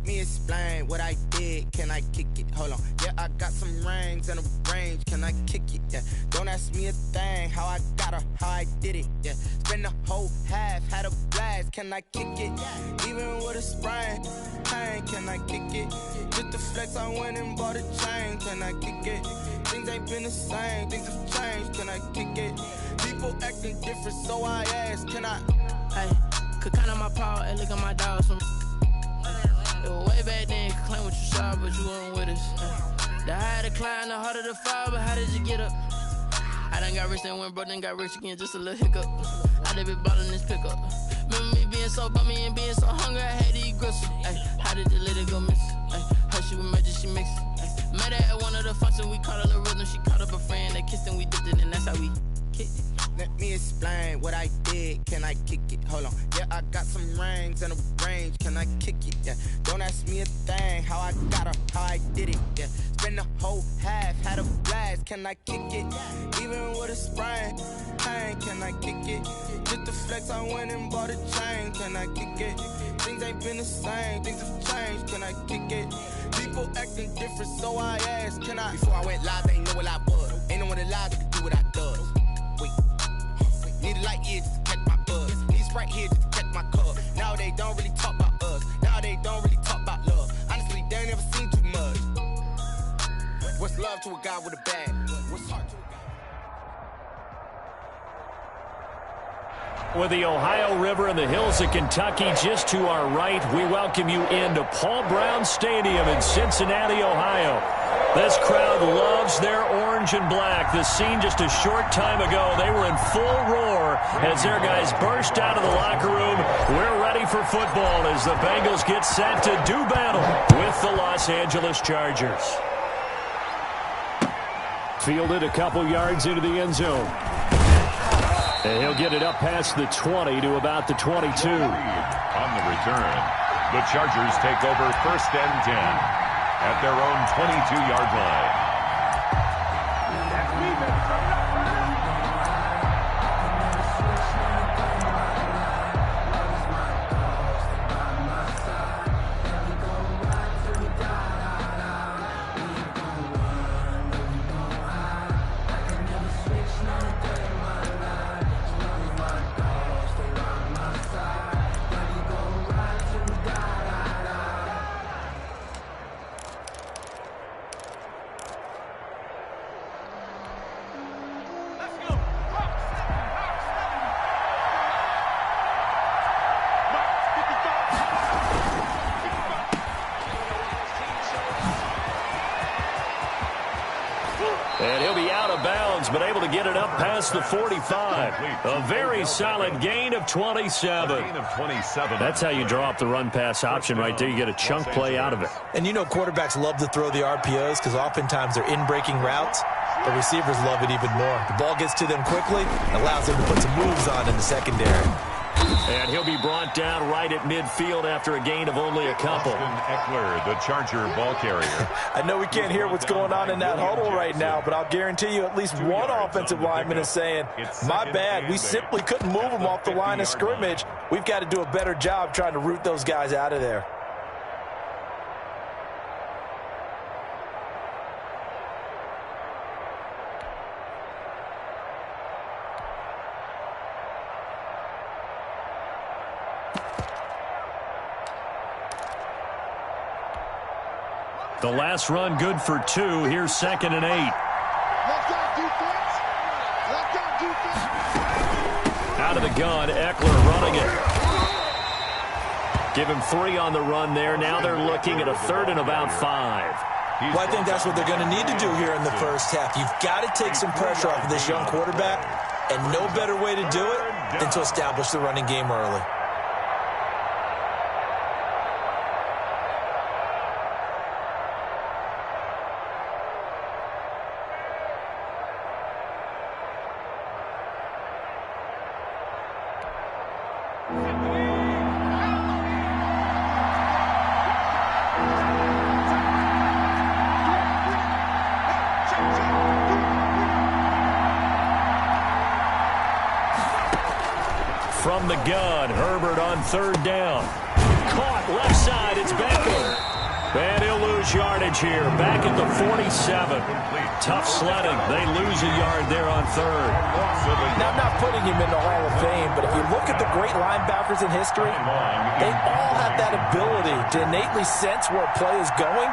me explain what I did. Can I kick it? Hold on. Yeah, I got some rings and a range. Can I kick it? Yeah. Don't ask me a thing. How I got her, how I did it. Yeah. Spend the whole half, had a blast. Can I kick it? Even with a sprain. Pain, can I kick it? Just the flex, I went and bought a chain. Can I kick it? Things ain't been the same. Things have changed. Can I kick it? People acting different, so I ask. Can I? Hey, could count on my power and look at my dogs from. It was way back then, could claim what you saw, but you weren't with us. The higher the climb, the harder the fall, but how did you get up? I done got rich and went broke, then got rich again, just a little hiccup. I done been ballin' this pickup. Remember me being so bummy and being so hungry, I had to eat gristle. Ay, how did you let it go miss? Ay, her she was magic, she mixed. Met her at one of the functions, we caught her the rhythm, she caught up a friend, they kissed and we dipped it, and that's how we kicked it. Let me explain what I did. Can I kick it? Hold on. Yeah, I got some rings and a range. Can I kick it? Yeah. Don't ask me a thing. How I got her, how I did it. Yeah. Spend the whole half, had a blast. Can I kick it? Even with a sprain. Pain, can I kick it? Just the flex, I went and bought a chain. Can I kick it? Things ain't been the same. Things have changed. Can I kick it? People acting different, so I ask. Can I? Before I went live, they ain't know what I was. Ain't no one alive that could do what I does. Wait. Need a light here just to catch my buzz. Need Sprite here just to catch my cup. Now they don't really talk about us. Now they don't really talk about love. Honestly, they ain't never seen too much. What's love to a guy with a bag? What's heart to a guy? With the Ohio River and the hills of Kentucky just to our right, we welcome you into Paul Brown Stadium in Cincinnati, Ohio. This crowd loves their orange and black. The scene just a short time ago, they were in full roar as their guys burst out of the locker room. We're ready for football as the Bengals get set to do battle with the Los Angeles Chargers. Fielded a couple yards into the end zone. And he'll get it up past the 20 to about the 22. On the return, the Chargers take over 1st and 10 at their own 22-yard line. And he'll be out of bounds, but able to get it up past the 45. A very solid gain of 27. That's how you draw up the run-pass option right there. You get a chunk play out of it. And you know quarterbacks love to throw the RPOs because oftentimes they're in-breaking routes. The receivers love it even more. The ball gets to them quickly and allows them to put some moves on in the secondary. And he'll be brought down right at midfield after a gain of only a couple. Eckler, the Charger ball carrier. I know we can't hear what's going on in that huddle right now, but I'll guarantee you at least one offensive lineman is saying, my bad, we simply couldn't move them off the line of scrimmage. We've got to do a better job trying to root those guys out of there. The last run good for 2. Here's 2nd and 8. Out of the gun, Eckler running it. Give him 3 on the run there. Now they're looking at a 3rd and about 5. Well, I think that's what they're going to need to do here in the first half. You've got to take some pressure off of this young quarterback, and no better way to do it than to establish the running game early. From the gun, Herbert on 3rd down. Caught left side, it's Beckham. lose yardage here. Back at the 47. Tough sledding. They lose a yard there on third. Now, I'm not putting him in the Hall of Fame, but if you look at the great linebackers in history, they all have that ability to innately sense where a play is going,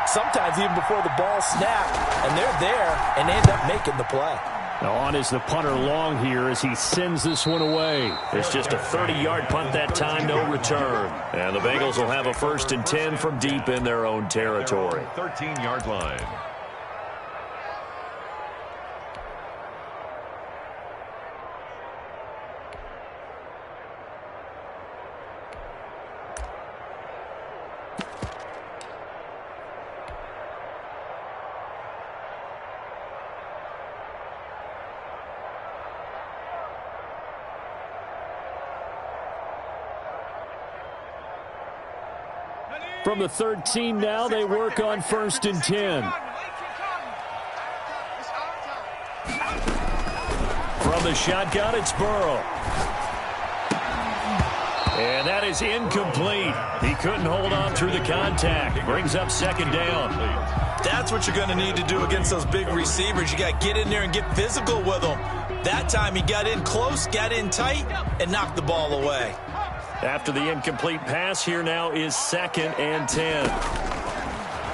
sometimes even before the ball snapped, and they're there, and they end up making the play. Now on is the punter long here as he sends this one away. It's just a 30-yard punt that time, no return. And the Bengals will have a 1st and 10 from deep in their own territory. 13-yard line. From the 13 now, they work on 1st and 10. From the shotgun, it's Burrow. And that is incomplete. He couldn't hold on through the contact. Brings up 2nd down. That's what you're going to need to do against those big receivers. You got to get in there and get physical with them. That time he got in close, got in tight, and knocked the ball away. After the incomplete pass, here now is 2nd and 10.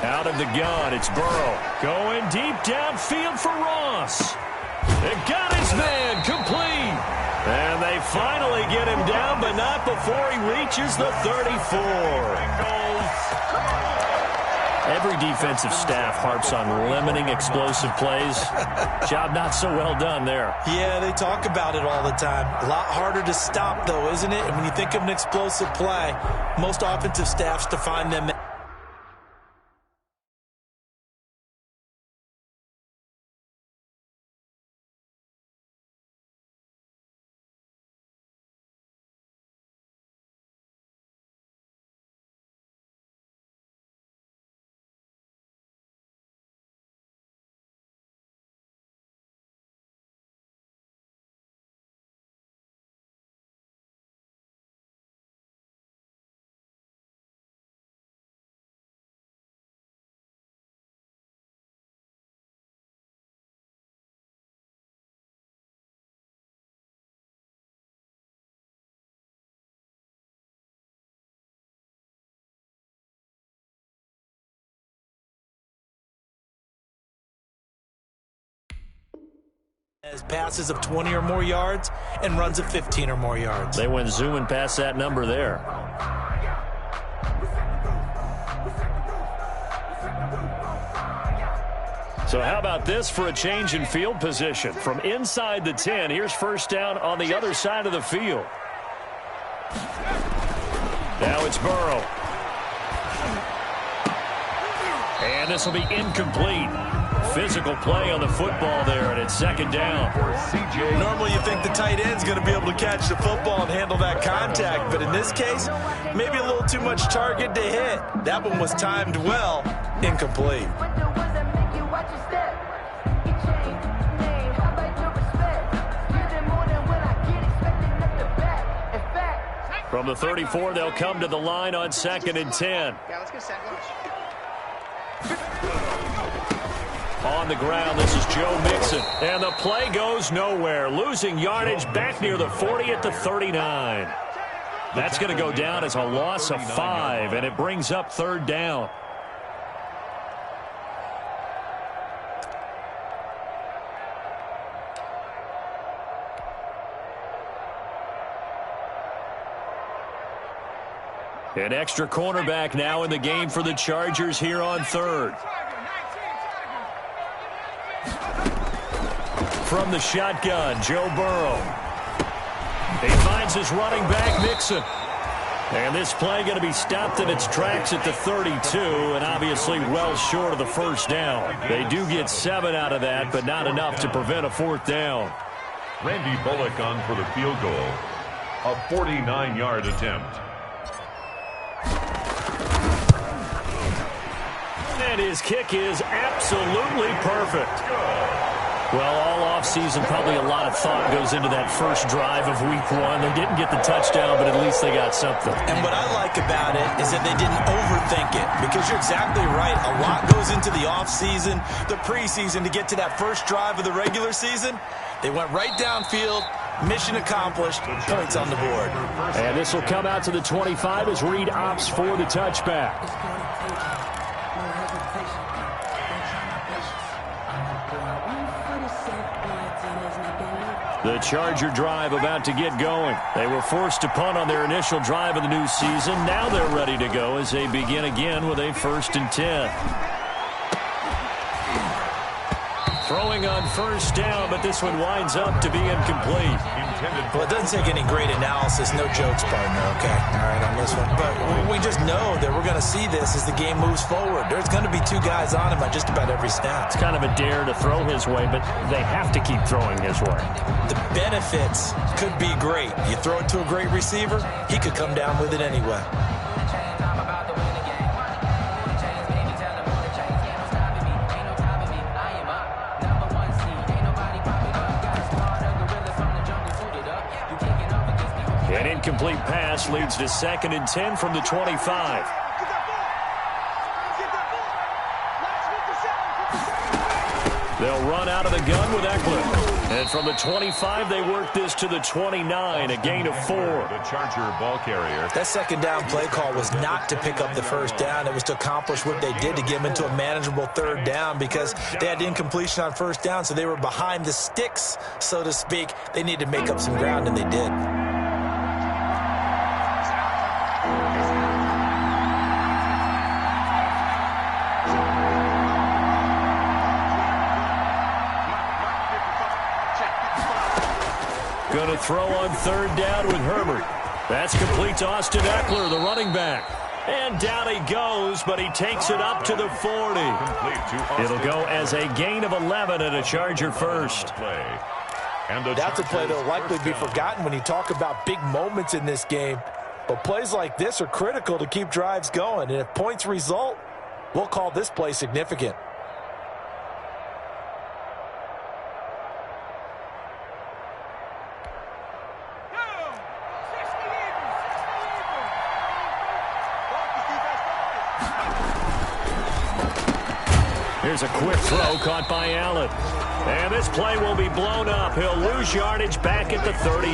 Out of the gun, it's Burrow. Going deep downfield for Ross. They got his man complete. And they finally get him down, but not before he reaches the 34. Every defensive staff harps on limiting explosive plays. Job not so well done there. Yeah, they talk about it all the time. A lot harder to stop, though, isn't it? And when you think of an explosive play, most offensive staffs define them. As passes of 20 or more yards and runs of 15 or more yards. They went zooming past that number there. So how about this for a change in field position? From inside the 10, here's 1st down on the other side of the field. Now it's Burrow. And this will be incomplete. Physical play on the football there, and it's 2nd down. Normally you think the tight end's going to be able to catch the football and handle that contact, but in this case, maybe a little too much target to hit. That one was timed well, incomplete. From the 34, they'll come to the line on 2nd and 10. Yeah, let's go second. On the ground, this is Joe Mixon. And the play goes nowhere. Losing yardage back near the 40 at the 39. That's going to go down as a loss of 5, and it brings up 3rd down. An extra cornerback now in the game for the Chargers here on 3rd. From the shotgun, Joe Burrow. He finds his running back, Mixon. And this play going to be stopped in its tracks at the 32, and obviously well short of the 1st down. They do get 7 out of that, but not enough to prevent a 4th down. Randy Bullock on for the field goal. A 49-yard attempt. And his kick is absolutely perfect. Well, all offseason, probably a lot of thought goes into that first drive of week one. They didn't get the touchdown, but at least they got something. And what I like about it is that they didn't overthink it, because you're exactly right. A lot goes into the offseason, the preseason, to get to that first drive of the regular season. They went right downfield. Mission accomplished. Points on the board. And this will come out to the 25 as Reed opts for the touchback. The Charger drive about to get going. They were forced to punt on their initial drive of the new season. Now they're ready to go as they begin again with a 1st and 10. Throwing on first down, but this one winds up to be incomplete. Well, it doesn't take any great analysis. No jokes, partner, okay? All right, on this one. But we just know that we're going to see this as the game moves forward. There's going to be 2 guys on him on just about every snap. It's kind of a dare to throw his way, but they have to keep throwing his way. The benefits could be great. You throw it to a great receiver, he could come down with it anyway. An incomplete pass leads to 2nd and 10 from the 25. They'll run out of the gun with Eckler. And from the 25, they work this to the 29, a gain of 4. The Charger ball carrier. That 2nd down play call was not to pick up the 1st down. It was to accomplish what they did, to get them into a manageable 3rd down, because they had incompletion on 1st down, so they were behind the sticks, so to speak. They needed to make up some ground, and they did. Going to throw on 3rd down with Herbert. That's complete to Austin Eckler, the running back. And down he goes, but he takes it up to the 40. It'll go as a gain of 11 and a Charger 1st. That's a play that will likely be forgotten when you talk about big moments in this game. But plays like this are critical to keep drives going. And if points result, we'll call this play significant. Here's a quick throw caught by Allen. And this play will be blown up. He'll lose yardage back at the 38.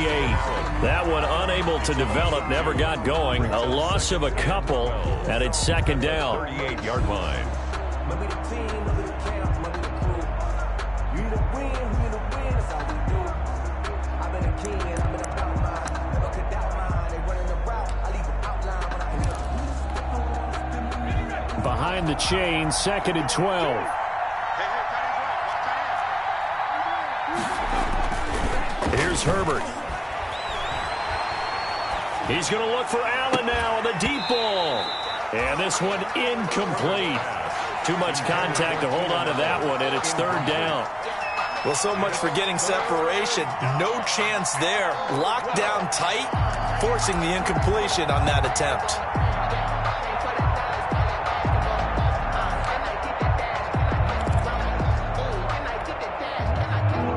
That one unable to develop, never got going. A loss of a couple, and it's 2nd down. 38-yard line. Behind the chain, 2nd and 12. Here's Herbert. He's going to look for Allen now on the deep ball. And this one incomplete. Too much contact to hold on to that one, and it's 3rd down. Well, so much for getting separation. No chance there. Locked down tight, forcing the incompletion on that attempt.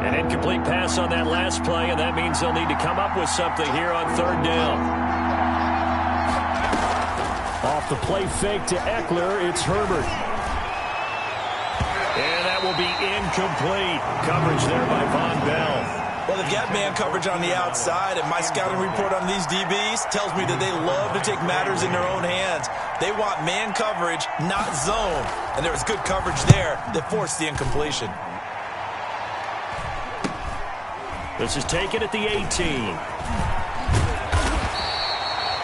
An incomplete pass on that last play, and that means they'll need to come up with something here on 3rd down. Off the play fake to Eckler, it's Herbert. And that will be incomplete. Coverage there by Von Bell. Well, they've got man coverage on the outside, and my scouting report on these DBs tells me that they love to take matters in their own hands. They want man coverage, not zone. And there was good coverage there that forced the incompletion. This is taken at the 18.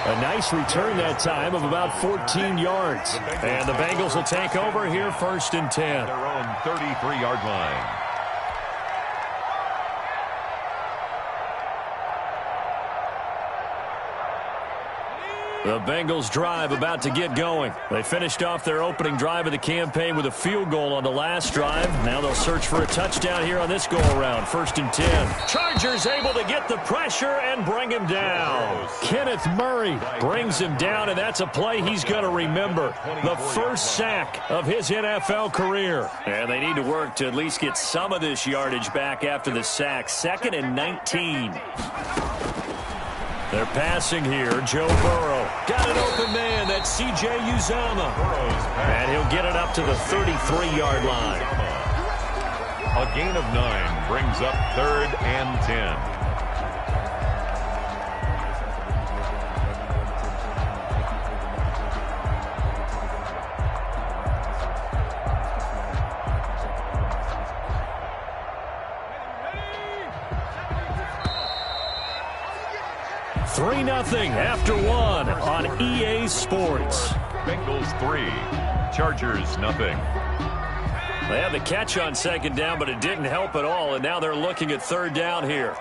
A nice return that time of about 14 yards. And the Bengals will take over here 1st and 10. Their own 33-yard line. The Bengals drive about to get going. They finished off their opening drive of the campaign with a field goal on the last drive. Now they'll search for a touchdown here on this go-around. 1st and 10. Chargers able to get the pressure and bring him down. Kenneth Murray brings him down, and that's a play he's going to remember. The first sack of his NFL career. And they need to work to at least get some of this yardage back after the sack. 2nd and 19. They're passing here. Joe Burrow. Got an open man. That's C.J. Uzomah. And he'll get it up to the 33-yard line. A gain of 9 brings up 3rd and 10. Nothing after 1 on EA Sports. Bengals 3, Chargers nothing. They had the catch on 2nd down, but it didn't help at all, and now they're looking at 3rd down here.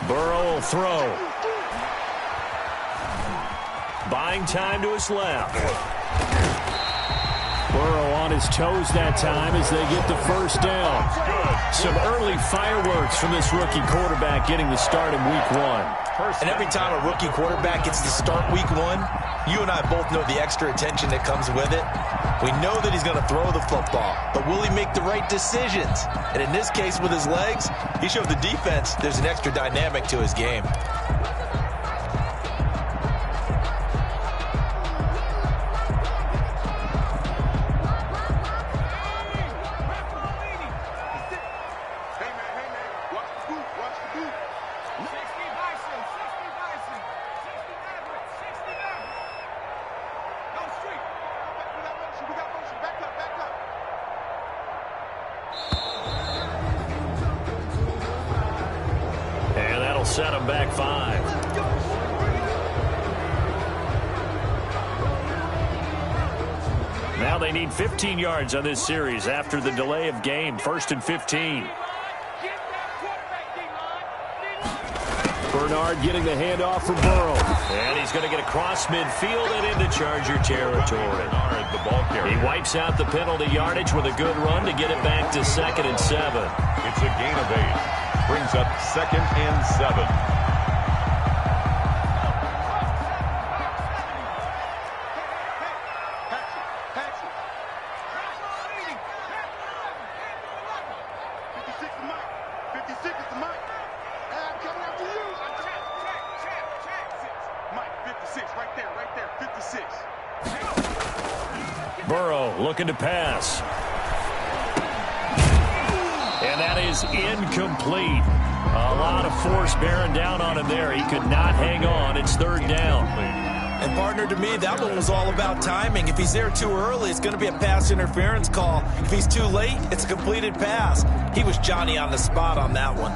Burrow will throw. Buying time to his left. Burrow on his toes that time as they get the 1st down. Some early fireworks from this rookie quarterback getting the start in week 1. And every time a rookie quarterback gets to start week 1, you and I both know the extra attention that comes with it. We know that he's going to throw the football, but will he make the right decisions? And in this case, with his legs, he showed the defense there's an extra dynamic to his game. Set him back 5. Now they need 15 yards on this series after the delay of game. 1st and 15. Bernard getting the handoff from Burrow. And he's going to get across midfield and into Charger territory. He wipes out the penalty yardage with a good run to get it back to 2nd and 7. It's a gain of 8. Brings up 2nd and 7. Burrow looking to pass. And that is incomplete. A lot of force bearing down on him there. He could not hang on. It's 3rd down. And, partner, to me, that one was all about timing. If he's there too early, it's going to be a pass interference call. If he's too late, it's a completed pass. He was Johnny on the spot on that one.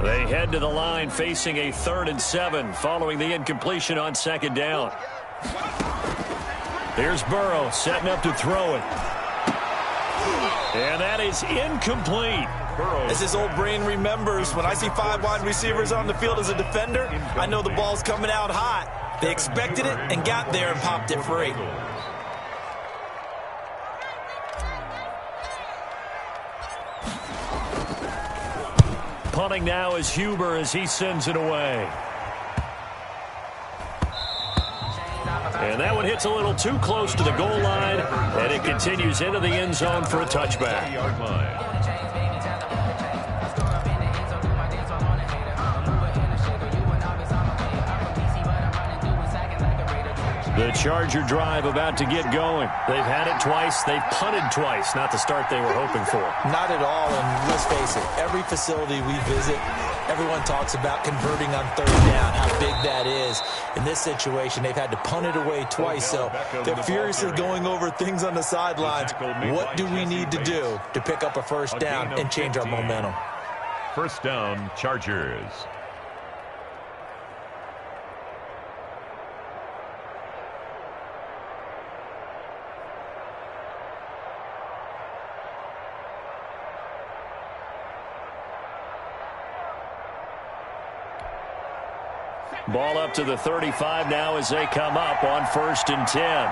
They head to the line facing a 3rd and 7 following the incompletion on 2nd down. Here's Burrow setting up to throw it. And that is incomplete. As his old brain remembers, when I see 5 wide receivers on the field as a defender, I know the ball's coming out hot. They expected it and got there and popped it free. Punting now is Huber as he sends it away. And that one hits a little too close to the goal line, and it continues into the end zone for a touchback. The Charger drive about to get going. They've had it twice. They've punted twice. Not the start they were hoping for. Not at all, and let's face it, every facility we visit, everyone talks about converting on third down, how big that is. In this situation, they've had to punt it away twice, so they're furiously going over things on the sidelines. What do we need to do to pick up a first down and change our momentum? First down, Chargers. Ball up to the 35 now as they come up on 1st and 10.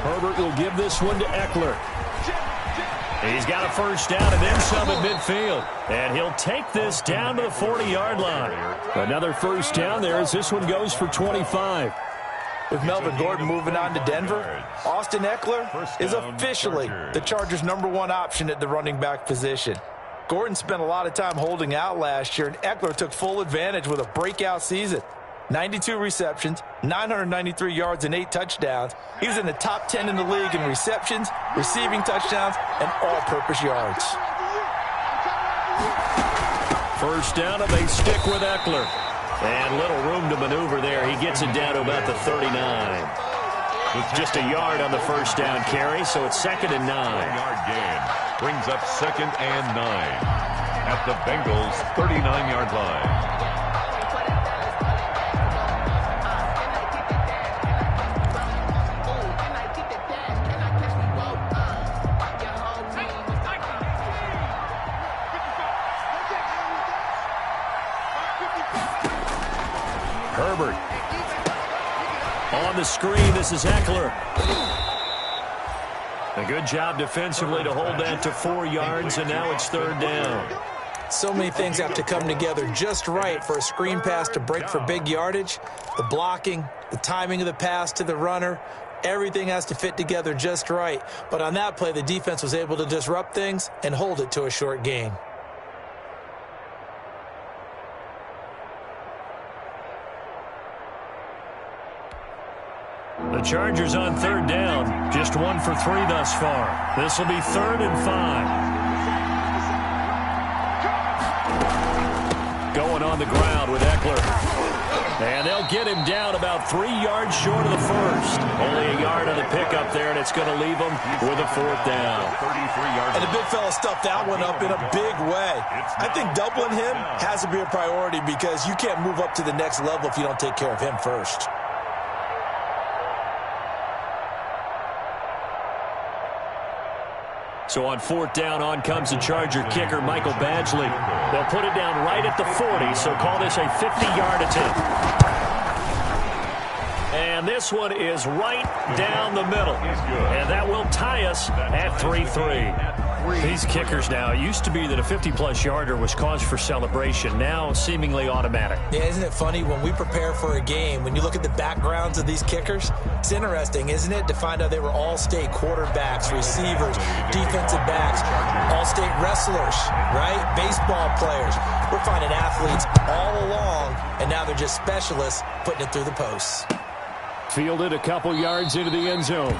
Herbert will give this one to Eckler. He's got a first down and then some at midfield. And he'll take this down to the 40-yard line. Another first down there as this one goes for 25. With Melvin Gordon moving on to Denver, Austin Eckler is officially the Chargers' #1 option at the running back position. Gordon spent a lot of time holding out last year, and Eckler took full advantage with a breakout season. 92 receptions, 993 yards, and 8 touchdowns. He was in the top 10 in the league in receptions, receiving touchdowns, and all-purpose yards. First down, and they stick with Eckler. And little room to maneuver there. He gets it down to about the 39. Just a yard on the first down carry, so it's 2nd and 9. 4-yard gain brings up 2nd and 9 at the Bengals' 39-yard line. Herbert. On the screen, this is Eckler. A good job defensively to hold that to 4 yards, and now it's 3rd down. So many things have to come together just right for a screen pass to break for big yardage. The blocking, the timing of the pass to the runner, everything has to fit together just right. But on that play, the defense was able to disrupt things and hold it to a short gain. The Chargers on 3rd down, just 1 for 3 thus far. This will be 3rd and 5. Going on the ground with Eckler. And they'll get him down about 3 yards short of the first. Only a yard on the pickup there, and it's going to leave him with a 4th down. And the big fella stuffed that one up in a big way. I think doubling him has to be a priority because you can't move up to the next level if you don't take care of him first. So on 4th down, on comes the Charger kicker, Michael Badgley. They'll put it down right at the 40, so call this a 50-yard attempt. And this one is right down the middle. And that will tie us at 3-3. These kickers now, it used to be that a 50-plus yarder was cause for celebration. Now seemingly automatic. Yeah, isn't it funny when we prepare for a game, when you look at the backgrounds of these kickers, it's interesting, isn't it, to find out they were all-state quarterbacks, receivers, defensive backs, all-state wrestlers, right? Baseball players. We're finding athletes all along, and now they're just specialists putting it through the posts. Fielded a couple yards into the end zone.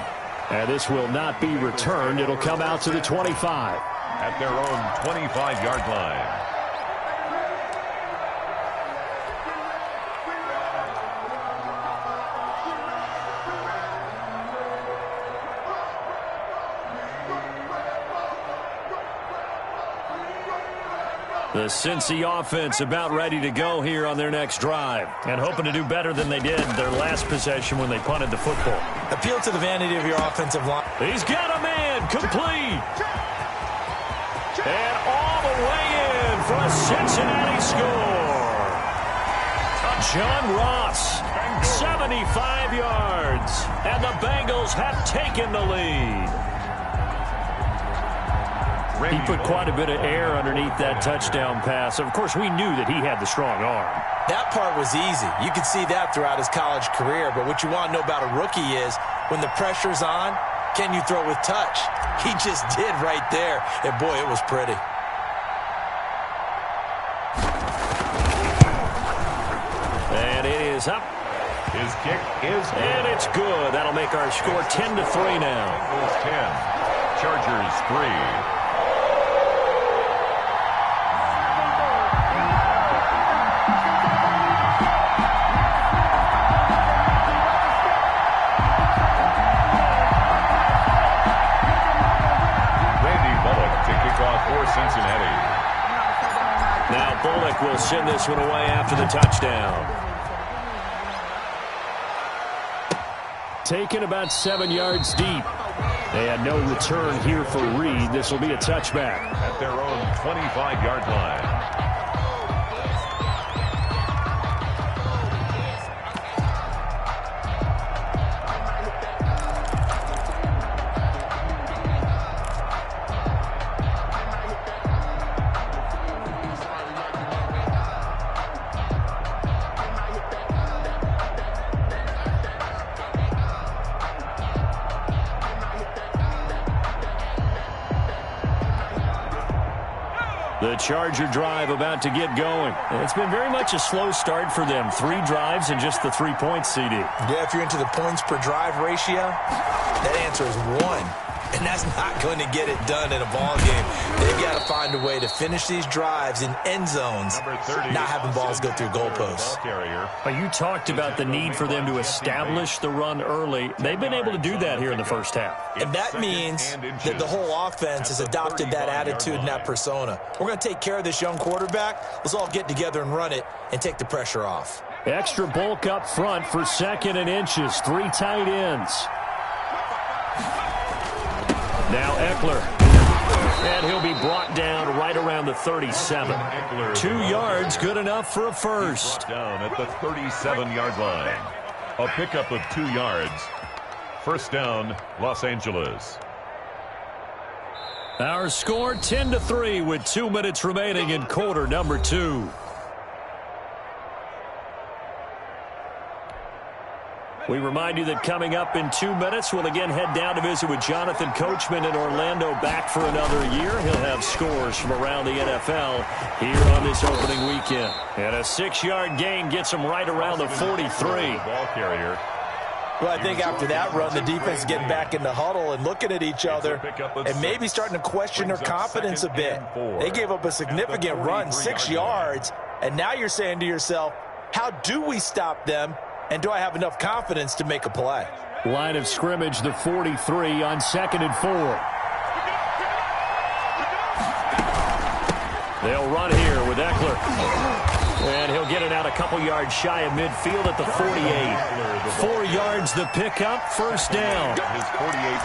And this will not be returned. It'll come out to the 25. At their own 25-yard line. The Cincy offense about ready to go here on their next drive and hoping to do better than they did their last possession when they punted the football. Appeal to the vanity of your offensive line. He's got a man complete. And all the way in for a Cincinnati score. John Ross, 75 yards. And the Bengals have taken the lead. He put quite a bit of air underneath that touchdown pass. Of course, we knew that he had the strong arm. That part was easy. You could see that throughout his college career. But what you want to know about a rookie is when the pressure's on, can you throw with touch? He just did right there. And, boy, it was pretty. And it is up His kick is good. And it's good. That'll make our score 10-3 now. Bengals 10, Chargers 3. Cincinnati. Now Bullock will send this one away after the touchdown. Taken about 7 yards deep. They had no return here for Reed. This will be a touchback. At their own 25-yard line. The Charger drive about to get going. It's been very much a slow start for them. 3 drives and just the 3 points, CD. Yeah, if you're into the points per drive ratio, that answer is 1. And that's not going to get it done in a ball game. They've got to find a way to finish these drives in end zones, not having balls go through goalposts. You talked about the need for them to establish the run early. They've been able to do that here in the first half. And that means that the whole offense has adopted that attitude and that persona. We're going to take care of this young quarterback. Let's all get together and run it and take the pressure off. Extra bulk up front for 2nd and inches. 3 tight ends. Now Eckler. And he'll be brought down right around the 37. 2 yards, good enough for a first. Down at the 37-yard line. A pickup of 2 yards. First down, Los Angeles. Our score 10-3 with 2 minutes remaining in quarter number 2. We remind you that coming up in 2 minutes, we'll again head down to visit with Jonathan Coachman in Orlando, back for another year. He'll have scores from around the NFL here on this opening weekend. And a 6-yard gain gets him right around the 43. Ball carrier. Well, I think after that run, the defense is getting back in the huddle and looking at each other and maybe starting to question their confidence a bit. They gave up a significant run, 6 yards, and now you're saying to yourself, how do we stop them? And do I have enough confidence to make a play? Line of scrimmage, the 43 on 2nd and 4. They'll run here with Eckler. And he'll get it out a couple yards shy of midfield at the 48. 4 yards the pickup, first down.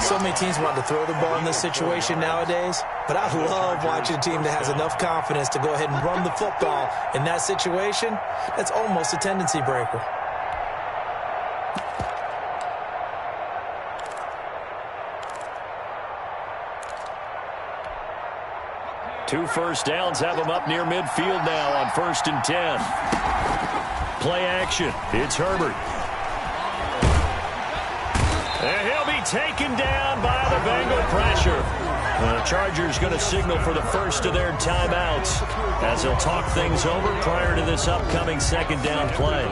So many teams want to throw the ball in this situation nowadays, but I love watching a team that has enough confidence to go ahead and run the football in that situation. That's almost a tendency breaker. 2 first downs have them up near midfield now on 1st and 10. Play action. It's Herbert. And he'll be taken down by the Bengal pressure. The Chargers going to signal for the first of their timeouts as they'll talk things over prior to this upcoming 2nd down play.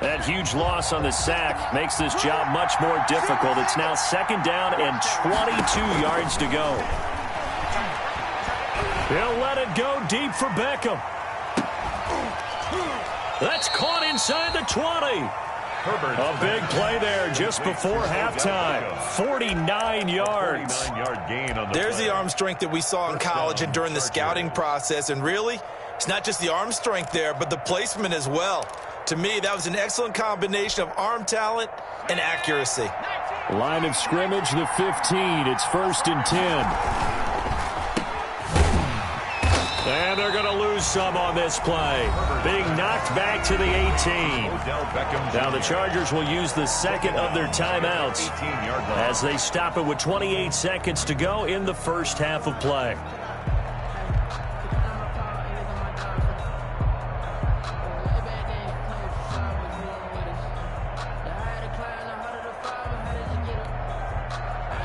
That huge loss on the sack makes this job much more difficult. It's now 2nd down and 22 yards to go. He'll let it go deep for Beckham. That's caught inside the 20. A big play there just before halftime. 49 yards. There's the arm strength that we saw in college and during the scouting process. And really, it's not just the arm strength there, but the placement as well. To me, that was an excellent combination of arm talent and accuracy. Line of scrimmage, the 15. It's 1st and 10. And they're going to lose some on this play. Being knocked back to the 18. Now the Chargers will use the second of their timeouts as they stop it with 28 seconds to go in the first half of play.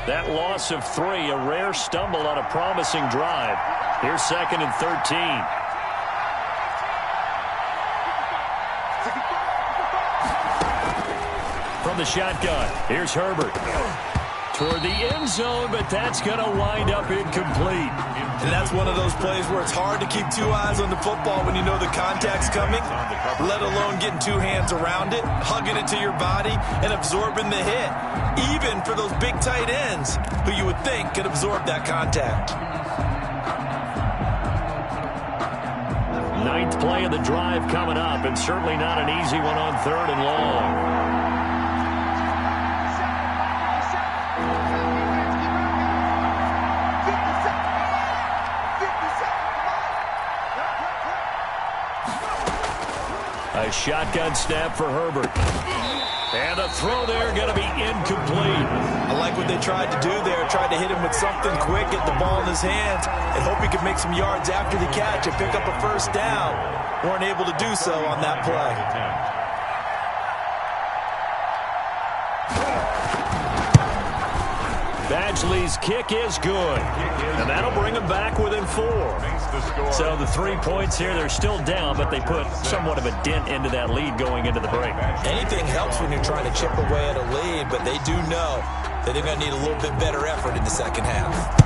That loss of 3, a rare stumble on a promising drive. Here's 2nd and 13. From the shotgun, here's Herbert. Toward the end zone, but that's going to wind up incomplete. And that's one of those plays where it's hard to keep 2 eyes on the football when you know the contact's coming, let alone getting 2 hands around it, hugging it to your body, and absorbing the hit. Even for those big tight ends who you would think could absorb that contact. 9th play of the drive coming up, and certainly not an easy one on 3rd and long. A shotgun snap for Herbert. And a throw there going to be incomplete. I like what they tried to do there. Tried to hit him with something quick, get the ball in his hands, and hope he could make some yards after the catch and pick up a first down. Weren't able to do so on that play. Badgley's kick is good. And that'll bring them back within 4. So the 3 points here, they're still down, but they put somewhat of a dent into that lead going into the break. Anything helps when you're trying to chip away at a lead, but they do know that they're going to need a little bit better effort in the second half.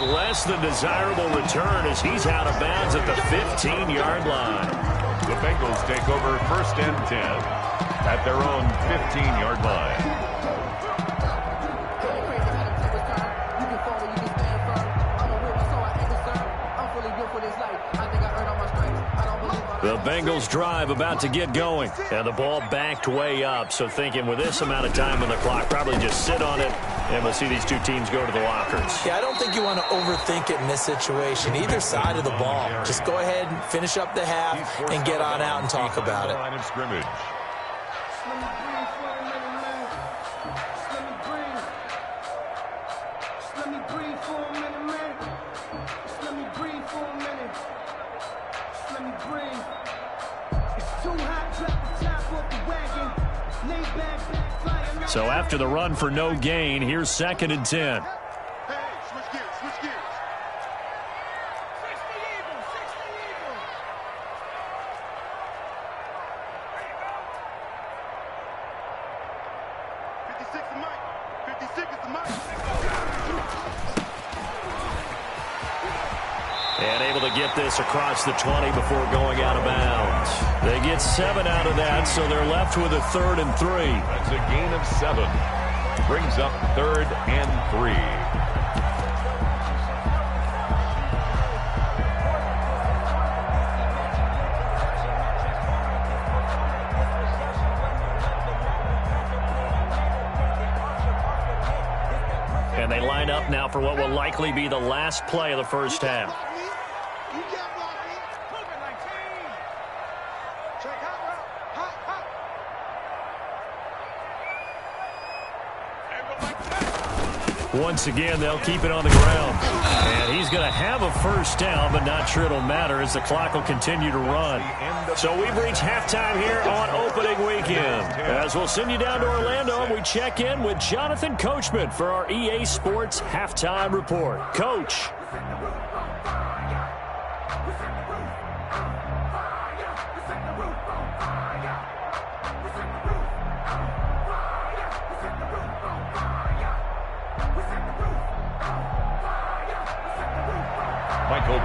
Less than desirable return as he's out of bounds at the 15-yard line. The Bengals take over 1st and 10 at their own 15-yard line. The Bengals drive about to get going, and the ball backed way up. So thinking with this amount of time on the clock, probably just sit on it, and we'll see these 2 teams go to the lockers. Yeah, I don't think you want to overthink it in this situation. Either side of the ball. Just go ahead and finish up the half and get on out and talk about it. Line of scrimmage. So after the run for no gain, here's 2nd and 10. And able to get this across the 20 before going out of bounds. They get 7 out of that, so they're left with a 3rd and 3. That's a gain of 7. Brings up 3rd and 3. And they line up now for what will likely be the last play of the first half. Once again, they'll keep it on the ground. And he's going to have a first down, but not sure it'll matter as the clock will continue to run. So we've reached halftime here on opening weekend. As we'll send you down to Orlando, and we check in with Jonathan Coachman for our EA Sports Halftime Report. Coach.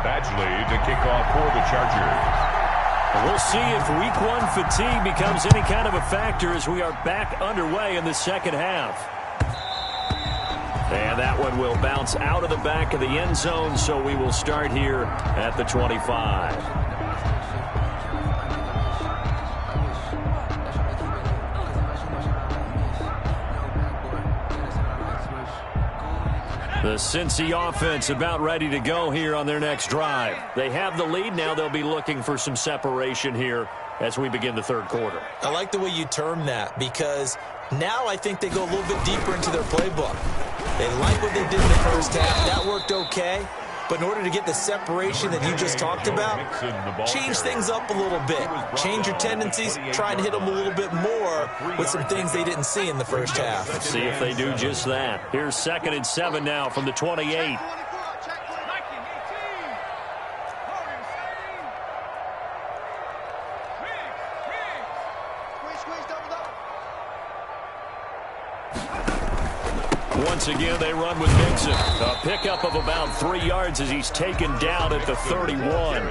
Badgley to kick off for the Chargers. We'll see if week 1 fatigue becomes any kind of a factor as we are back underway in the second half. And that one will bounce out of the back of the end zone, so we will start here at the 25. The Cincy offense about ready to go here on their next drive. They have the lead. Now they'll be looking for some separation here as we begin the third quarter. I like the way you term that, because now I think they go a little bit deeper into their playbook. They like what they did in the first half. That worked okay. But in order to get the separation that you just talked about, change things up a little bit. Change your tendencies. Try and hit them a little bit more with some things they didn't see in the first half. Let's see if they do just that. Here's 2nd and 7 now from the 28. Once again, they run with Mixon. A pickup of about 3 yards as he's taken down at the 31.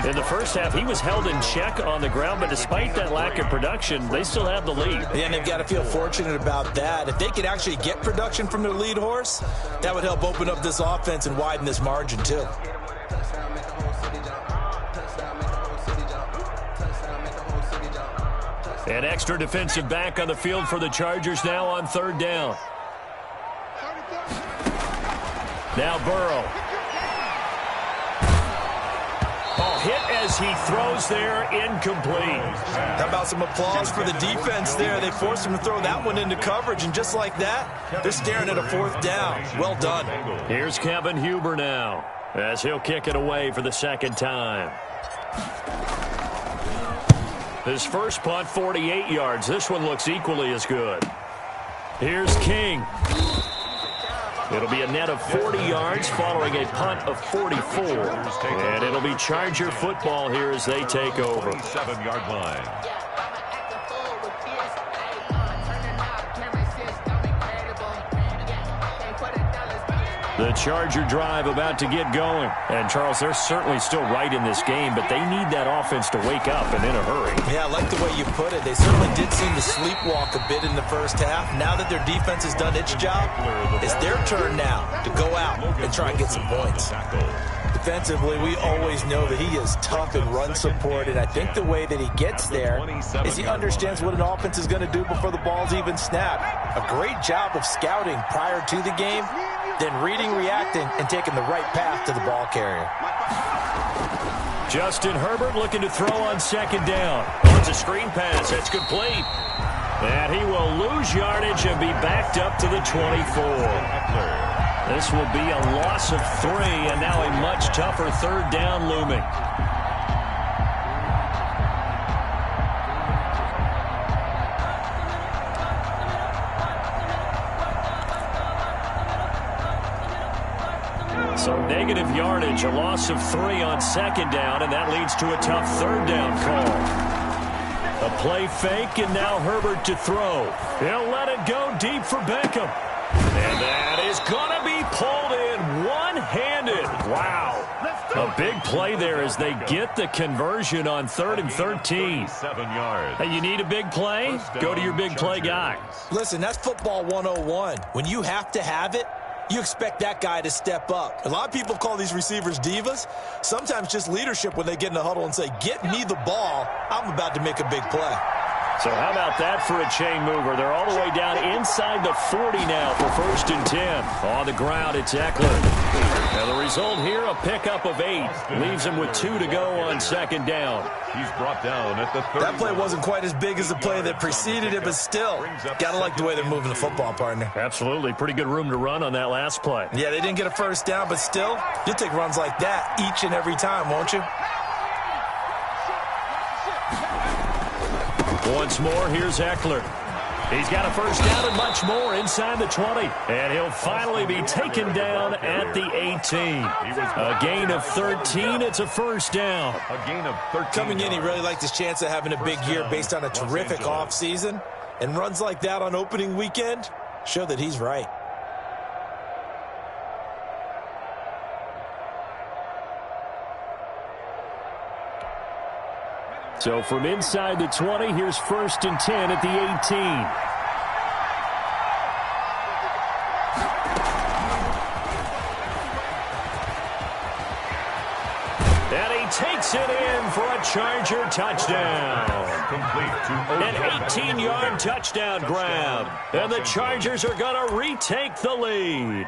In the first half, he was held in check on the ground, but despite that lack of production, they still have the lead. Yeah, and they've got to feel fortunate about that. If they could actually get production from their lead horse, that would help open up this offense and widen this margin, too. An extra defensive back on the field for the Chargers now on 3rd down. Now Burrow. Oh, hit as he throws there, incomplete. How about some applause for the defense there? They forced him to throw that one into coverage, and just like that, they're staring at a 4th down. Well done. Here's Kevin Huber now as he'll kick it away for the 2nd time. His first punt, 48 yards. This one looks equally as good. Here's King. It'll be a net of 40 yards following a punt of 44. And it'll be Charger football here as they take over. 7-yard line. The Charger drive about to get going. And, Charles, they're certainly still right in this game, but they need that offense to wake up and in a hurry. Yeah, I like the way you put it. They certainly did seem to sleepwalk a bit in the first half. Now that their defense has done its job, it's their turn now to go out and try and get some points. Defensively, we always know that he is tough in run support, and I think the way that he gets there is he understands what an offense is going to do before the ball's even snapped. A great job of scouting prior to the game, then reading, reacting, and taking the right path to the ball carrier. Justin Herbert looking to throw on 2nd down. Wants a screen pass. That's complete. And he will lose yardage and be backed up to the 24. This will be a loss of 3, and now a much tougher 3rd down looming. So negative yardage, a loss of 3 on 2nd down, and that leads to a tough 3rd down call. A play fake, and now Herbert to throw. He'll let it go deep for Beckham. And that is going to be pulled in one-handed. Wow. A big play there as they get the conversion on 3rd and 13. 7 yards. Hey, you need a big play? Go to your big play guy. Listen, that's football 101. When you have to have it, you expect that guy to step up. A lot of people call these receivers divas. Sometimes just leadership when they get in the huddle and say, get me the ball. I'm about to make a big play. So how about that for a chain mover? They're all the way down inside the 40 now for 1st and 10. On the ground, it's Eckler. Now the result here, a pickup of 8. Leaves him with 2 to go on 2nd down. He's brought down at the 30. That play wasn't quite as big as the play that preceded it, but still, gotta like the way they're moving the football, partner. Absolutely. Pretty good room to run on that last play. Yeah, they didn't get a 1st down, but still, you'll take runs like that each and every time, won't you? Once more, here's Eckler. He's got a 1st down and much more inside the 20. And he'll finally be taken down at the 18. A gain of 13. It's a 1st down. A gain of 13. Coming in, he really liked his chance of having a big year based on a terrific offseason. And runs like that on opening weekend show that he's right. So from inside the 20, here's 1st and 10 at the 18. And he takes it in for a Charger touchdown. An 18-yard touchdown grab. And the Chargers are going to retake the lead.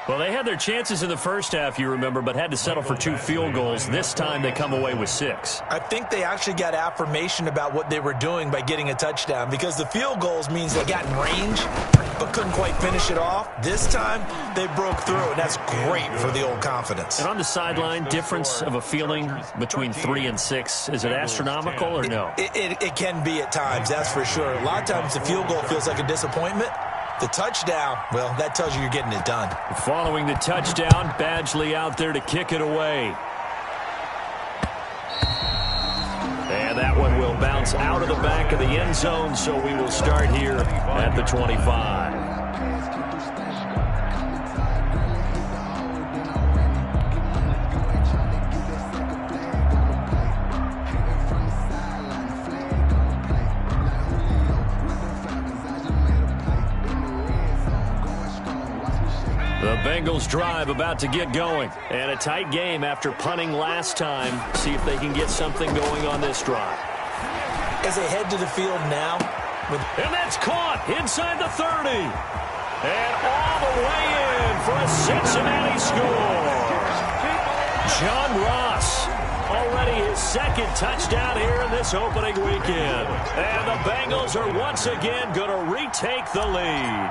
Well, they had their chances in the first half, you remember, but had to settle for 2 field goals. This time they come away with 6. I think they actually got affirmation about what they were doing by getting a touchdown, because the field goals means they got in range but couldn't quite finish it off. This time they broke through, and that's great for the old confidence. And on the sideline, difference of a feeling between 3 and 6, is it astronomical or no? It can be at times, that's for sure. A lot of times the field goal feels like a disappointment. The touchdown, well, that tells you you're getting it done. Following the touchdown, Badgley out there to kick it away. And that one will bounce out of the back of the end zone, so we will start here at the 25. The Bengals drive about to get going. And a tight game after punting last time. See if they can get something going on this drive. As they head to the field now. And that's caught inside the 30. And all the way in for a Cincinnati score. John Ross, already his 2nd touchdown here in this opening weekend. And the Bengals are once again going to retake the lead.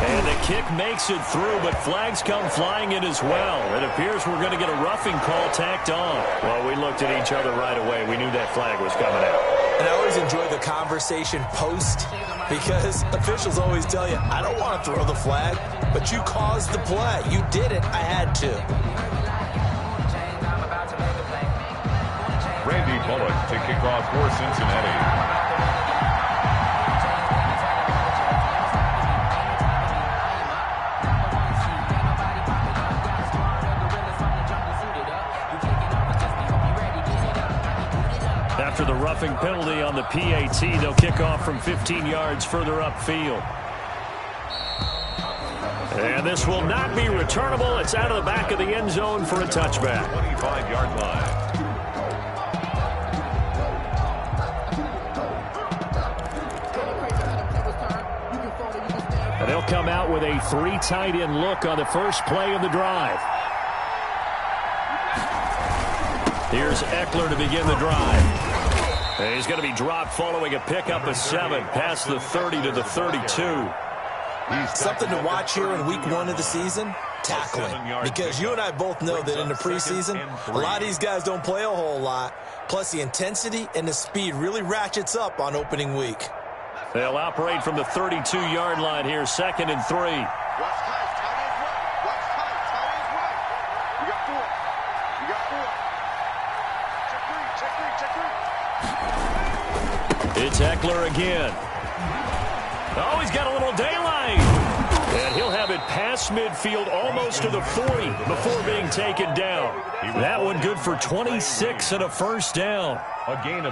And the kick makes it through, but flags come flying in as well. It appears we're going to get a roughing call tacked on. Well, we looked at each other right away. We knew that flag was coming out. And I always enjoy the conversation post, because officials always tell you, I don't want to throw the flag, but you caused the play. You did it. I had to. Randy Bullock to kick off for Cincinnati. After the roughing penalty on the PAT, they'll kick off from 15 yards further upfield. And this will not be returnable. It's out of the back of the end zone for a touchback. 25-yard line. And they'll come out with a 3 tight end look on the first play of the drive. Here's Eckler to begin the drive. And he's going to be dropped following a pickup of 7 past the 30 to the 32. Something to watch here in week 1 of the season, tackling. Because you and I both know that in the preseason, a lot of these guys don't play a whole lot. Plus the intensity and the speed really ratchets up on opening week. They'll operate from the 32-yard line here, 2nd and 3. It's Eckler again. Oh, he's got a little daylight. And he'll have it past midfield almost to the 40 before being taken down. That one good for 26 and a first down.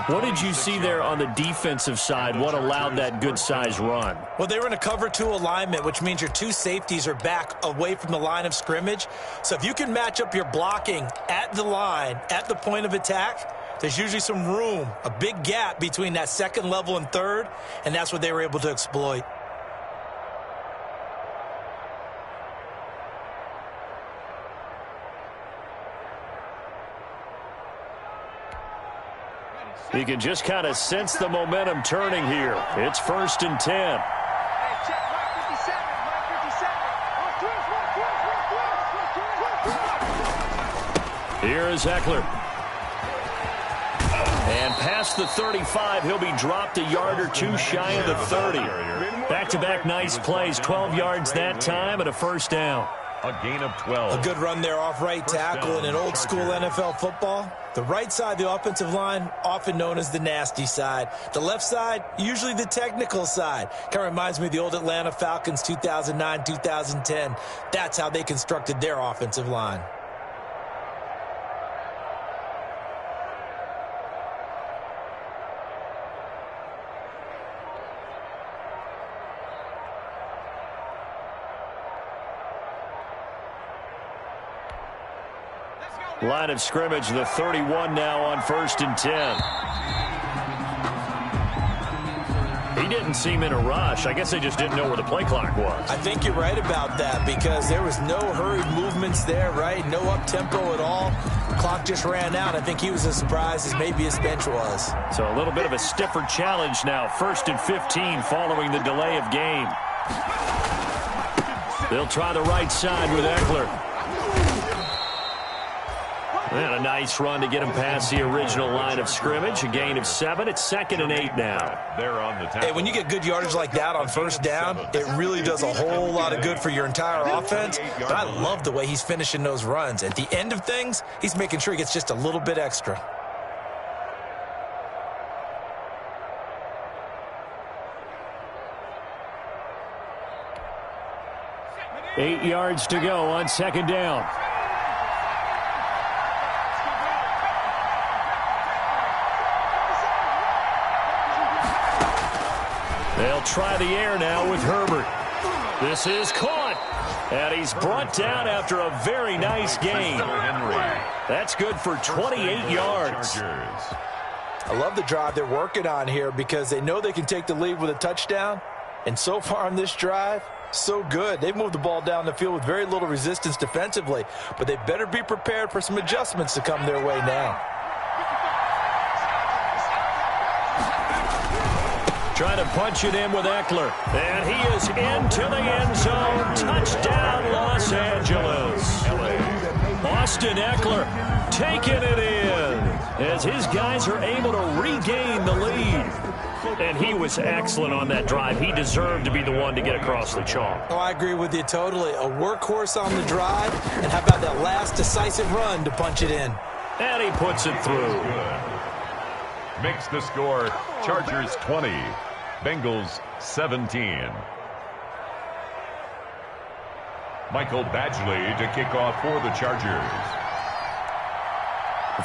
What did you see there on the defensive side? What allowed that good-sized run? Well, they were in a cover 2 alignment, which means your 2 safeties are back away from the line of scrimmage. So if you can match up your blocking at the line, at the point of attack, there's usually some room, a big gap between that 2nd level and 3rd, and that's what they were able to exploit. You can just kind of sense the momentum turning here. It's 1st and 10. Here is Eckler. And past the 35, he'll be dropped a yard or 2 shy of the 30. Back-to-back nice plays, 12 yards that time and a first down. A gain of 12. A good run there off right tackle in an old-school NFL football. The right side, the offensive line, often known as the nasty side. The left side, usually the technical side. Kind of reminds me of the old Atlanta Falcons 2009-2010. That's how they constructed their offensive line. Line of scrimmage, the 31 now on 1st and 10. He didn't seem in a rush. I guess they just didn't know where the play clock was. I think you're right about that because there was no hurried movements there, right? No up-tempo at all. The clock just ran out. I think he was as surprised as maybe his bench was. So a little bit of a stiffer challenge now. 1st and 15 following the delay of game. They'll try the right side with Eckler. And a nice run to get him past the original line of scrimmage. A gain of 7. It's 2nd and 8 now. They're on the tackle. Hey, when you get good yardage like that on 1st down, it really does a whole lot of good for your entire offense. But I love the way he's finishing those runs. At the end of things, he's making sure he gets just a little bit extra. Eight yards to go on 2nd down. They'll try the air now with Herbert. This is caught. And he's brought down after a very nice gain. That's good for 28 yards. I love the drive they're working on here because they know they can take the lead with a touchdown. And so far on this drive, so good. They've moved the ball down the field with very little resistance defensively. But they better be prepared for some adjustments to come their way now. Trying to punch it in with Eckler. And he is into the end zone. Touchdown, Los Angeles. Austin Eckler taking it in as his guys are able to regain the lead. And he was excellent on that drive. He deserved to be the one to get across the chalk. Oh, I agree with you totally. A workhorse on the drive. And how about that last decisive run to punch it in? And he puts it through. Makes the score Chargers 20, Bengals 17. Michael Badgley to kick off for the Chargers.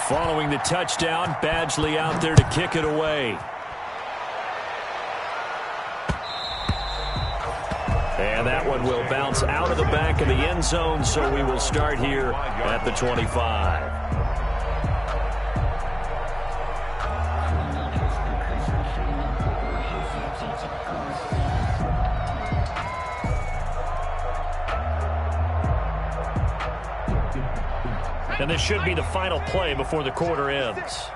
Following the touchdown, Badgley out there to kick it away. And that one will bounce out of the back of the end zone, so we will start here at the 25. And this should be the final play before the quarter ends.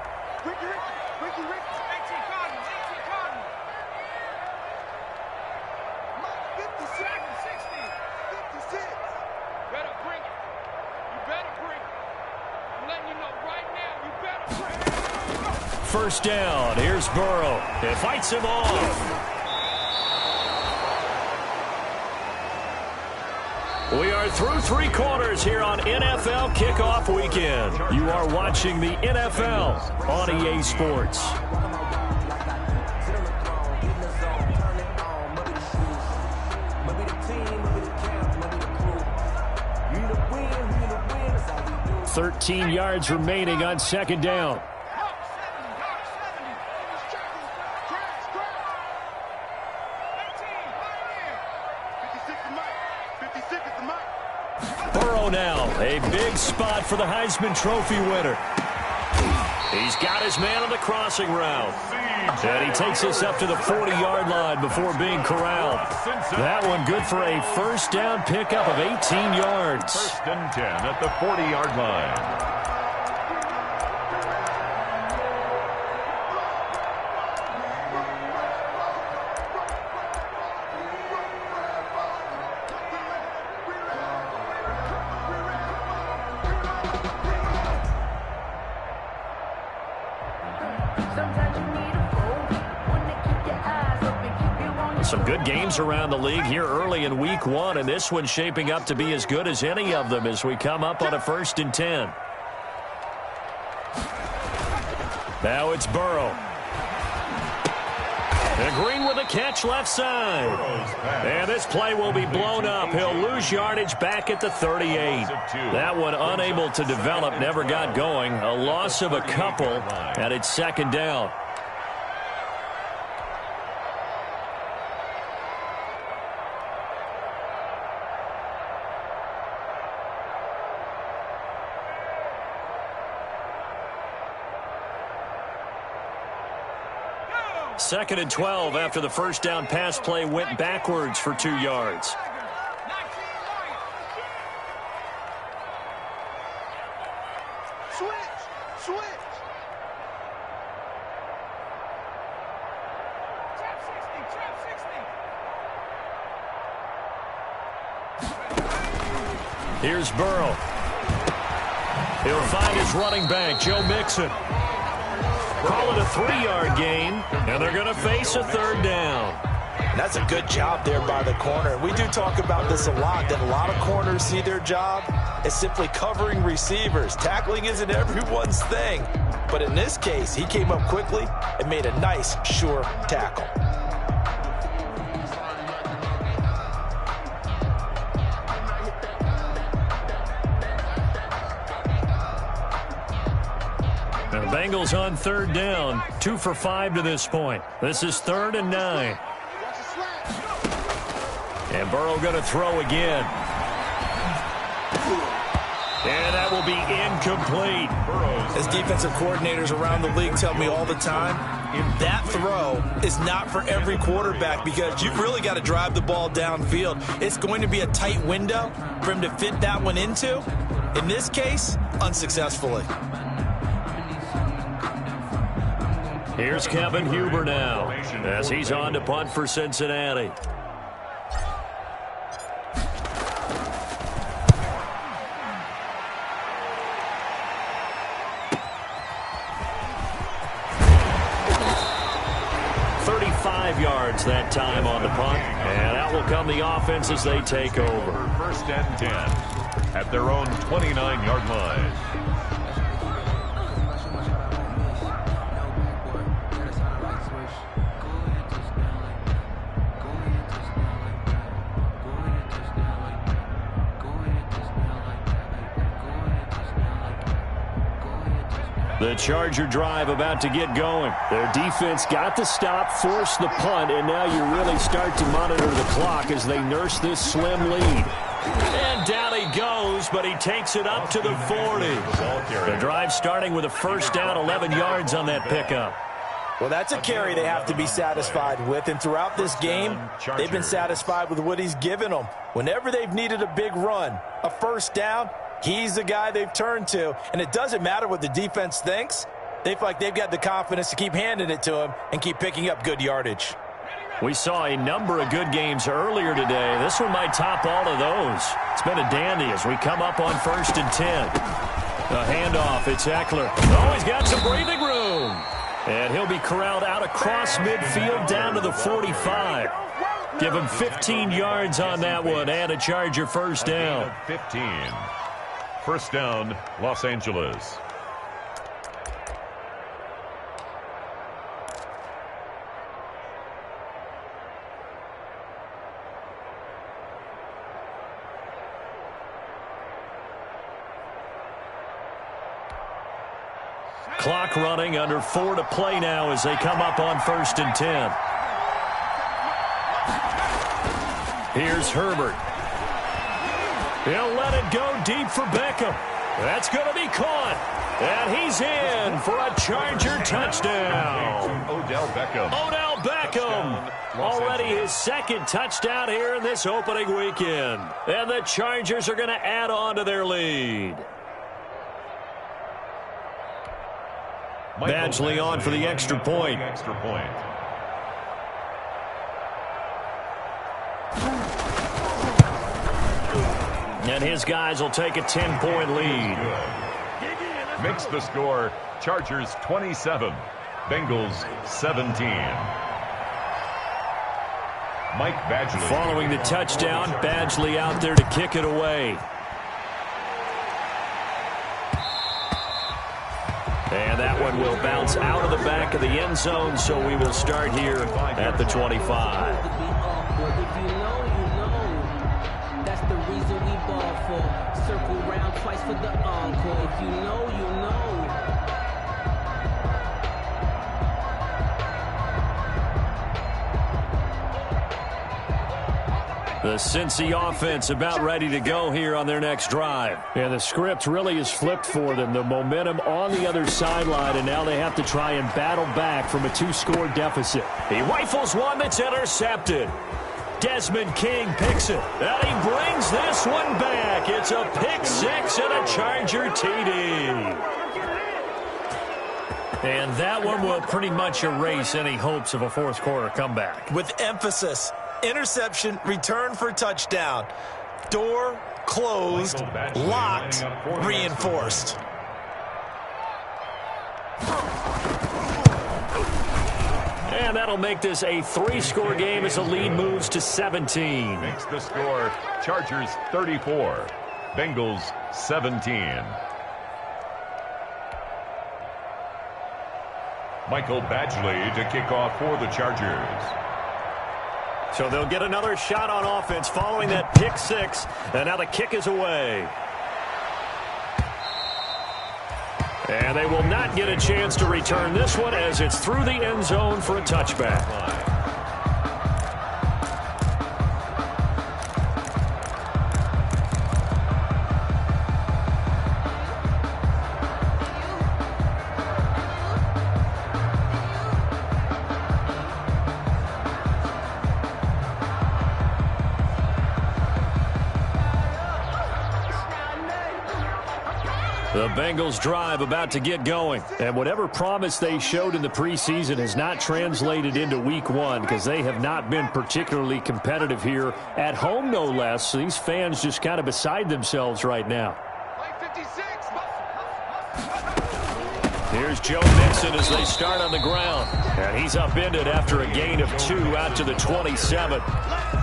First down. Here's Burrow. It fights him off. We are through 3 quarters here on NFL Kickoff Weekend. You are watching the NFL on EA Sports. $13 yards remaining on 2nd down. Burrow now, a big spot for the Heisman Trophy winner. He's got his man on the crossing route. And he takes us up to the 40-yard line before being corralled. That one good for a first down pickup of 18 yards. 1st and 10 at the 40-yard line. Some good games around the league here early in week 1, and this one's shaping up to be as good as any of them as we come up on a 1st and 10. Now it's Burrow. And Green with a catch left side. And this play will be blown up. He'll lose yardage back at the 38. That one unable to develop, never got going. A loss of a couple, and it's 2nd down. 2nd and 12 after the first down pass play went backwards for 2 yards. Here's Burrow. He'll find his running back, Joe Mixon. Call it a 3-yard gain, and they're going to face a 3rd down. That's a good job there by the corner. We do talk about this a lot, that a lot of corners see their job as simply covering receivers. Tackling isn't everyone's thing. But in this case, he came up quickly and made a nice, sure tackle. And the Bengals on 3rd down, 2 for 5 to this point. This is 3rd and 9. And Burrow going to throw again. And that will be incomplete. As defensive coordinators around the league tell me all the time, that throw is not for every quarterback because you've really got to drive the ball downfield. It's going to be a tight window for him to fit that one into. In this case, unsuccessfully. Here's Kevin Huber now as he's on to punt for Cincinnati. Yards that time on the punt, and out will come the offense as they take over. 1st and 10 at their own 29-yard line. The Charger drive about to get going. Their defense got the stop, forced the punt, and now you really start to monitor the clock as they nurse this slim lead. And down he goes, but he takes it up to the 40. The drive starting with a 1st down, 11 yards on that pickup. Well, that's a carry they have to be satisfied with, and throughout this game, they've been satisfied with what he's given them. Whenever they've needed a big run, a 1st down, he's the guy they've turned to, and it doesn't matter what the defense thinks. They feel like they've got the confidence to keep handing it to him and keep picking up good yardage. We saw a number of good games earlier today. This one might top all of those. It's been a dandy as we come up on 1st and 10. A handoff, it's Eckler. Oh, he's got some breathing room. And he'll be corralled out across midfield down to the 45. Give him 15 yards on that one and a Charger 1st down. 15. 1st down, Los Angeles. Clock running, under 4 to play now as they come up on 1st and 10. Here's Herbert. He'll let it go deep for Beckham. That's going to be caught. And he's in for a Charger touchdown. Odell Beckham. Already his 2nd touchdown here in this opening weekend. And the Chargers are going to add on to their lead. Badgley on for the extra point. And his guys will take a 10-point lead. Makes the score Chargers 27, Bengals 17. Mike Badgley. Following the touchdown, Badgley out there to kick it away. And that one will bounce out of the back of the end zone, so we will start here at the 25. If you know, you know. That's the reason we ball for. Circle round twice for the encore. If you know, you know. The Cincy offense about ready to go here on their next drive. And the script really is flipped for them. The momentum on the other sideline, and now they have to try and battle back from a 2-score deficit. He rifles one that's intercepted. Desmond King picks it, and he brings this one back. It's a pick six and a Charger TD. And that one will pretty much erase any hopes of a fourth-quarter comeback. With emphasis. Interception, return for touchdown. Door closed, locked, reinforced. And that'll make this a 3-score game as the lead moves to 17. Makes the score Chargers 34, Bengals 17. Michael Badgley to kick off for the Chargers. So they'll get another shot on offense following that pick six. And now the kick is away. And they will not get a chance to return this one as it's through the end zone for a touchback. The Bengals drive about to get going. And whatever promise they showed in the preseason has not translated into week one because they have not been particularly competitive here at home, no less. These fans just kind of beside themselves right now. Here's Joe Mixon as they start on the ground. And he's upended after a gain of 2 out to the 27.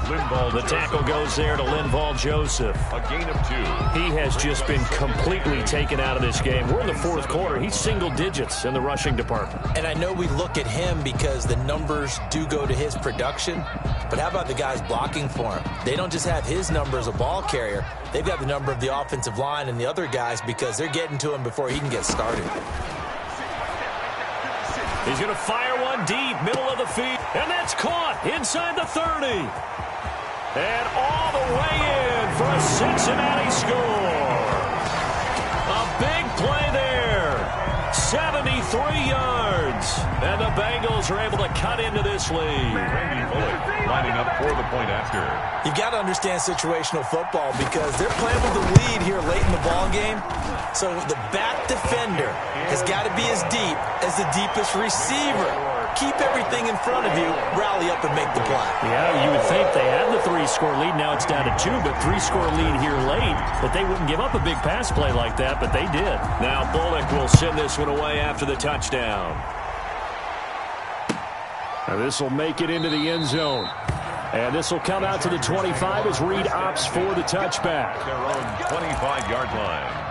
The tackle goes there to Linval Joseph. A gain of 2. He has just been completely taken out of this game. We're in the fourth quarter. He's single digits in the rushing department. And I know we look at him because the numbers do go to his production. But how about the guys blocking for him? They don't just have his number as a ball carrier. They've got the number of the offensive line and the other guys because they're getting to him before he can get started. He's going to fire one deep, middle of the field. And that's caught inside the 30. And all the way in for a Cincinnati score. A big play there. 73 yards. And the Bengals are able to cut into this lead. Randy Bullock lining up for the point after. You've got to understand situational football because they're playing with the lead here late in the ball game. So the back defender has got to be as deep as the deepest receiver. Keep everything in front of you, rally up and make the play. Yeah, you would think they had the 3-score lead. Now it's down to 2, but 3-score lead here late. But they wouldn't give up a big pass play like that, but they did. Now Bullock will send this one away after the touchdown. Now this will make it into the end zone. And this will come out to the 25 as Reed opts for the touchback. Their own 25-yard line.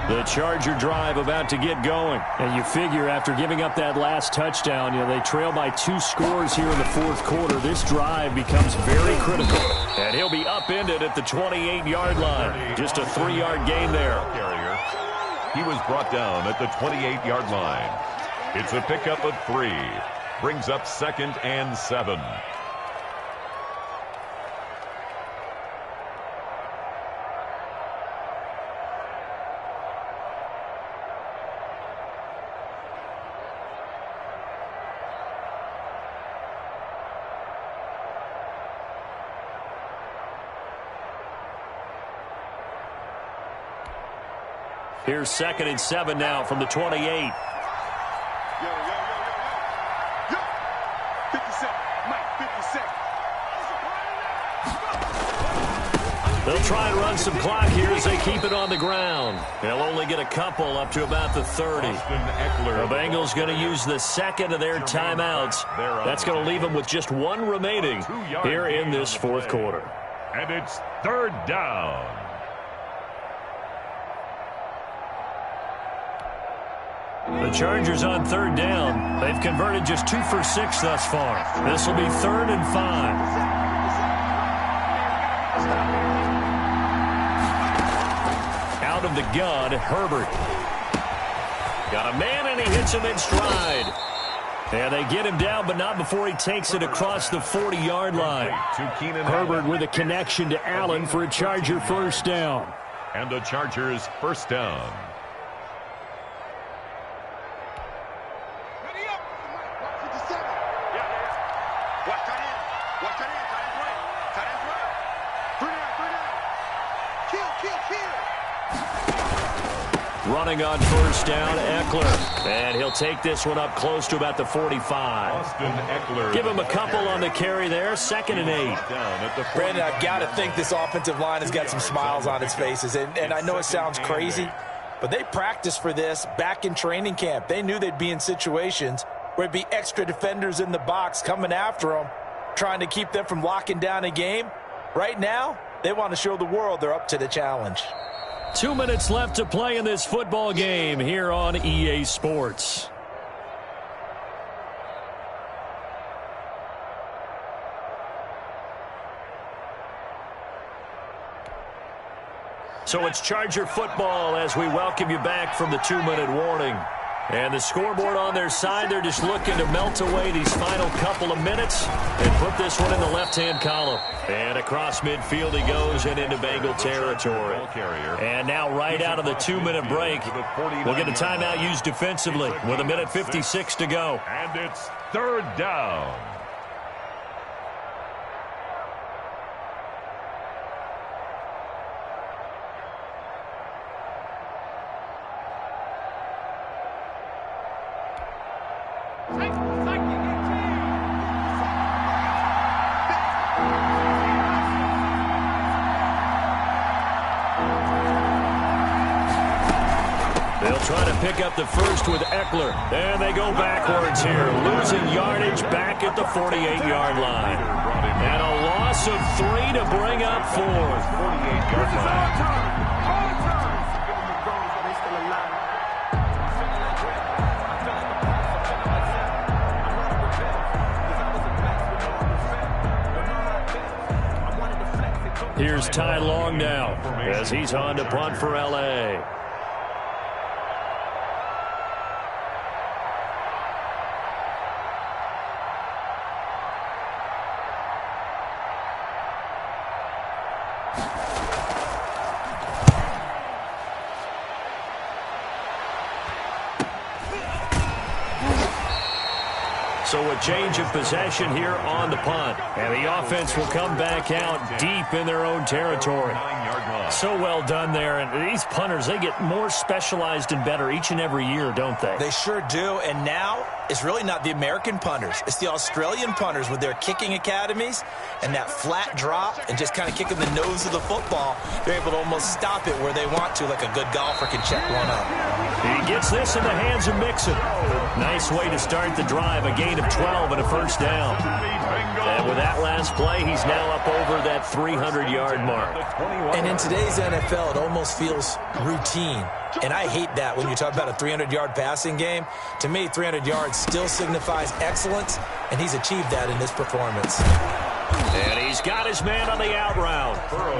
The Charger drive about to get going. And you figure after giving up that last touchdown, they trail by 2 scores here in the fourth quarter. This drive becomes very critical. And he'll be upended at the 28-yard line. Just a 3-yard gain there. He was brought down at the 28-yard line. It's a pickup of 3. Brings up 2nd and 7. Here's 2nd and 7 now from the 28. Yo. 50 Cent. Mike, 50 Cent. They'll try and run some clock here as they keep it on the ground. They'll only get a couple up to about the 30. The Bengals going to use the second of their timeouts. That's going to leave them with just 1 remaining here in this fourth quarter. And it's 3rd down. The Chargers on 3rd down. They've converted just 2 for 6 thus far. This will be 3rd and 5. Out of the gun, Herbert. Got a man, and he hits him in stride. And they get him down, but not before he takes it across the 40-yard line. Herbert with a connection to Allen for a Charger first down. And the Chargers first down. Running on first down, Eckler. And he'll take this one up close to about the 45. Austin Eckler. Give him a couple on the carry there. 2nd and 8. Brandon, I've got to think this offensive line has got some smiles on its faces. And I know it sounds crazy, but they practiced for this back in training camp. They knew they'd be in situations where it'd be extra defenders in the box coming after them, trying to keep them from locking down a game. Right now, they want to show the world they're up to the challenge. 2 minutes left to play in this football game here on EA Sports. So it's Charger football as we welcome you back from the 2-minute warning. And the scoreboard on their side, they're just looking to melt away these final couple of minutes and put this one in the left-hand column. And across midfield he goes and into Bengal territory. And now right out of the 2-minute break, we'll get a timeout used defensively with 1:56 to go. And it's 3rd down. Trying to pick up the first with Eckler. And they go backwards here. Losing yardage back at the 48-yard line. And a loss of 3 to bring up 4th. 48-yard line. Here's Ty Long now as he's on to punt for L.A. So a change of possession here on the punt. And the offense will come back out deep in their own territory. So well done there. And these punters, they get more specialized and better each and every year, don't they? They sure do. And now it's really not the American punters. It's the Australian punters with their kicking academies and that flat drop and just kind of kicking the nose of the football. They're able to almost stop it where they want to, like a good golfer can check one up. He gets this in the hands of Mixon. Nice way to start the drive. A gain of 12 and a first down. And with that last play, he's now up over that 300-yard mark. And in today's NFL, it almost feels routine. And I hate that when you talk about a 300-yard passing game. To me, 300 yards still signifies excellence, and he's achieved that in this performance. And he's got his man on the out route.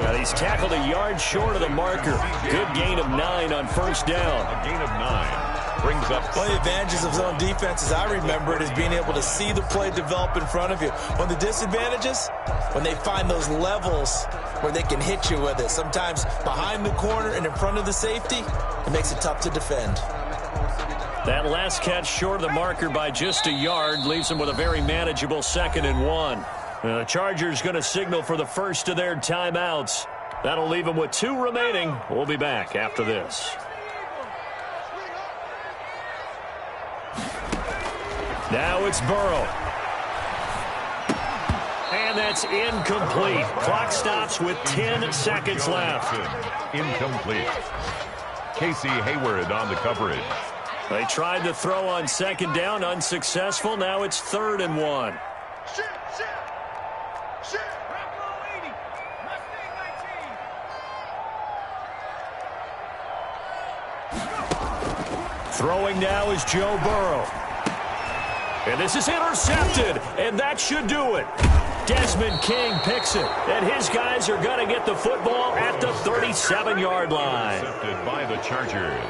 And he's tackled a yard short of the marker. Good gain of 9 on first down. A gain of 9. Brings up one of the advantages of zone defense, as I remember it, is being able to see the play develop in front of you. One of the disadvantages, when they find those levels where they can hit you with it, sometimes behind the corner and in front of the safety, it makes it tough to defend. That last catch short of the marker by just a yard leaves them with a very manageable 2nd and 1. The Chargers going to signal for the first of their timeouts. That'll leave them with 2 remaining. We'll be back after this. Now it's Burrow. And that's incomplete. Clock stops with 10 seconds left. Incomplete. Casey Hayward on the coverage. They tried to throw on 2nd down, unsuccessful. Now it's 3rd and 1. Throwing now is Joe Burrow. And this is intercepted, and that should do it. Desmond King picks it, and his guys are going to get the football at the 37-yard line. Intercepted by the Chargers.